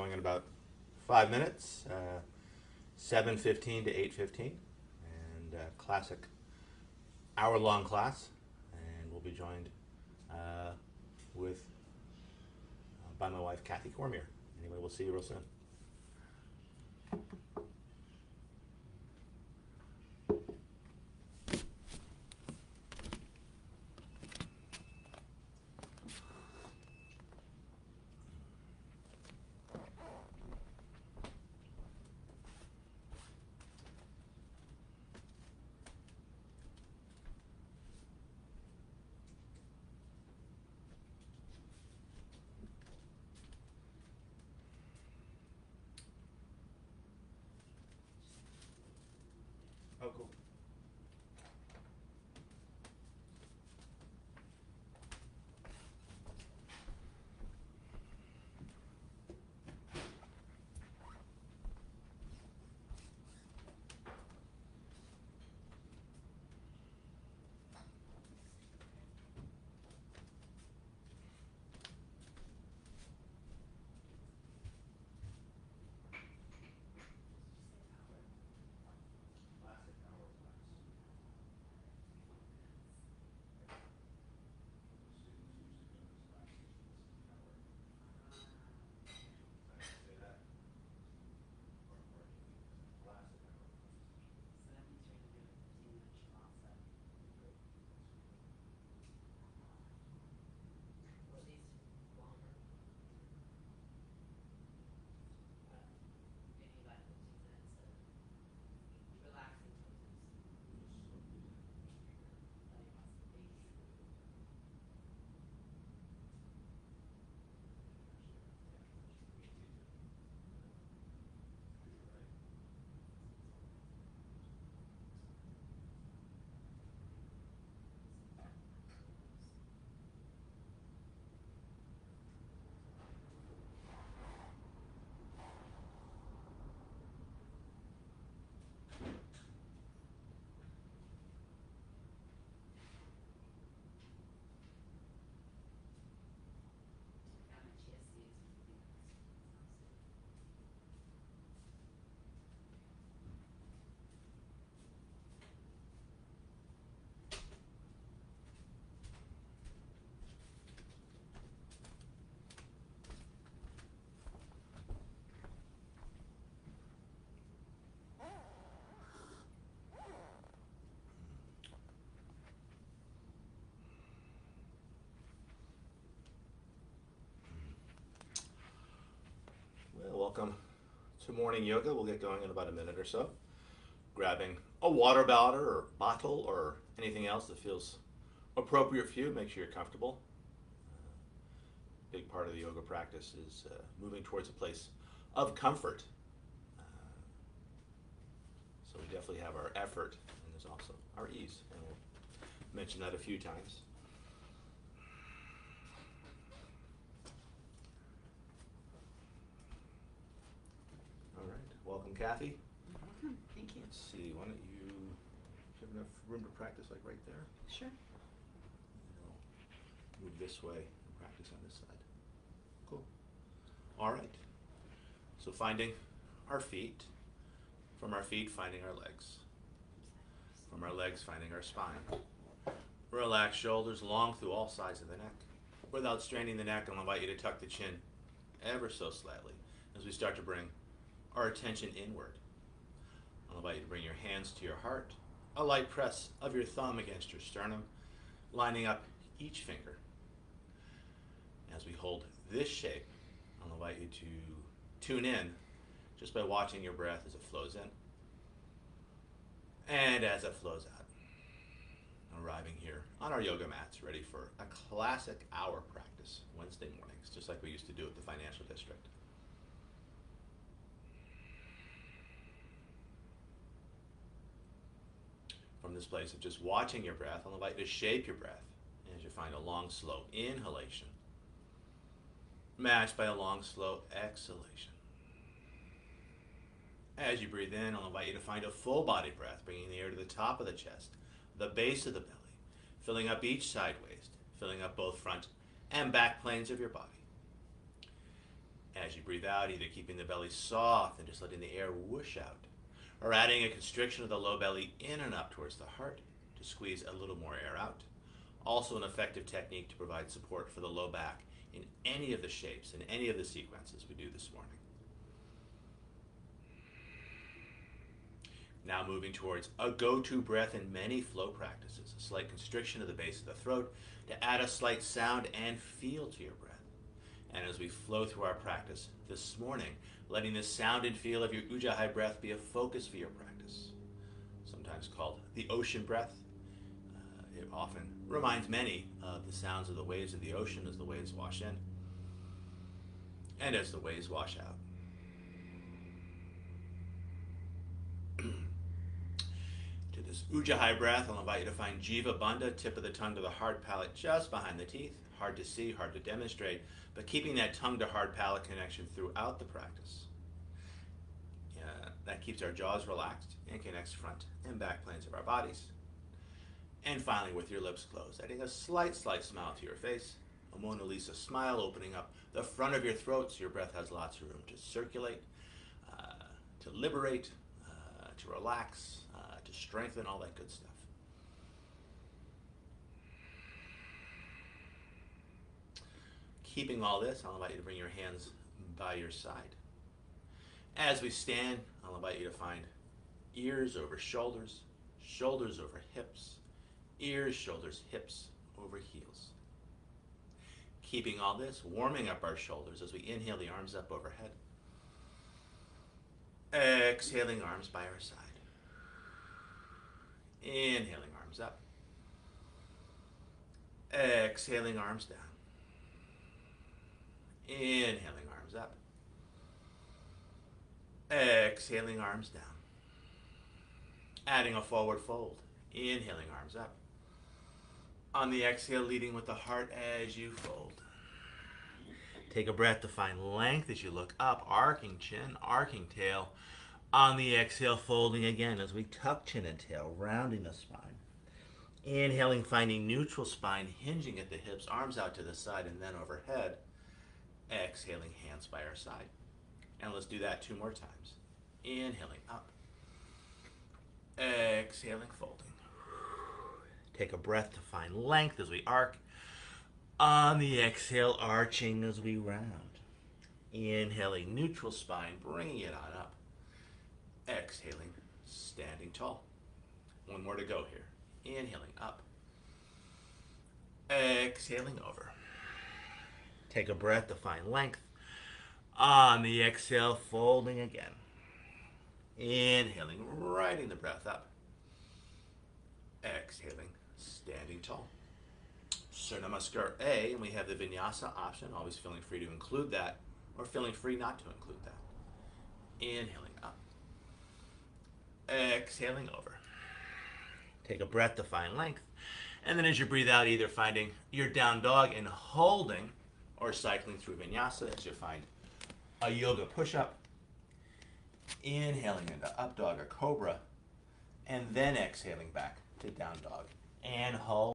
going in about 5 minutes, 7:15 to 8:15, and classic hour-long class. And we'll be joined with by my wife Kathy Cormier. Anyway, we'll see you real soon. Oh, cool. Well, welcome to morning yoga. We'll get going in about a minute or so. Grabbing a water bottle or anything else that feels appropriate for you. Make sure you're comfortable. Big part of the yoga practice is moving towards a place of comfort. So we definitely have our effort, and there's also our ease, and we'll mention that a few times. All right, welcome, Kathy. Welcome. Thank you. Let's see. Why don't you have enough room to practice, like right there? Sure. Move this way and practice on this side. Cool. All right. So finding our feet. From our feet, finding our legs. From our legs, finding our spine. Relax shoulders long through all sides of the neck. Without straining the neck, I'll invite you to tuck the chin ever so slightly as we start to bring our attention inward. I'll invite you to bring your hands to your heart. A light press of your thumb against your sternum, lining up each finger. As we hold this shape, I'll invite you to tune in just by watching your breath as it flows in and as it flows out. Arriving here on our yoga mats, ready for a classic hour practice Wednesday mornings, just like we used to do at the Financial District. From this place of just watching your breath, I'll invite you to shape your breath as you find a long, slow inhalation, matched by a long, slow exhalation. As you breathe in, I'll invite you to find a full body breath, bringing the air to the top of the chest, the base of the belly, filling up each side waist, filling up both front and back planes of your body. As you breathe out, either keeping the belly soft and just letting the air whoosh out, or adding a constriction of the low belly in and up towards the heart to squeeze a little more air out. Also an effective technique to provide support for the low back in any of the shapes, in any of the sequences we do this morning. Now moving towards a go-to breath in many flow practices, a slight constriction of the base of the throat to add a slight sound and feel to your breath. And as we flow through our practice this morning, letting the sound and feel of your Ujjayi breath be a focus for your practice, sometimes called the ocean breath. It often reminds many of the sounds of the waves of the ocean as the waves wash in and as the waves wash out. To this Ujjayi breath, I'll invite you to find Jiva Bandha, tip of the tongue to the hard palate just behind the teeth. Hard to see, hard to demonstrate, but keeping that tongue to hard palate connection throughout the practice. That keeps our jaws relaxed and connects front and back planes of our bodies. And finally, with your lips closed, adding a slight smile to your face, a Mona Lisa smile, opening up the front of your throat so your breath has lots of room to circulate, to liberate, to relax, to strengthen, all that good stuff. Keeping all this, I'll invite you to bring your hands by your side. As we stand, I'll invite you to find ears over shoulders, shoulders over hips, ears, shoulders, hips over heels. Keeping all this, warming up our shoulders as we inhale the arms up overhead. Exhaling arms by our side. Inhaling arms up. Exhaling arms down. Inhaling arms up. Exhaling arms down. Adding a forward fold. Inhaling arms up. On the exhale, leading with the heart as you fold. Take a breath to find length as you look up, arcing chin, arcing tail. On the exhale, folding again as we tuck chin and tail, rounding the spine. Inhaling, finding neutral spine, hinging at the hips, arms out to the side and then overhead. Exhaling, hands by our side. And let's do that 2 more times. Inhaling up. Exhaling, folding. Take a breath to find length as we arc. On the exhale, arching as we round. Inhaling, neutral spine, bringing it on up. Exhaling, standing tall. 1 more to go here. Inhaling up. Exhaling over. Take a breath to find length. On the exhale, folding again. Inhaling, riding the breath up. Exhaling, standing tall. Surya Namaskar A, and we have the Vinyasa option, always feeling free to include that, or feeling free not to include that. Inhaling up. Exhaling over. Take a breath to find length. And then as you breathe out, either finding your down dog and holding, or cycling through Vinyasa as you find a yoga push-up. Inhaling into up dog or cobra, and then exhaling back to down dog and hold.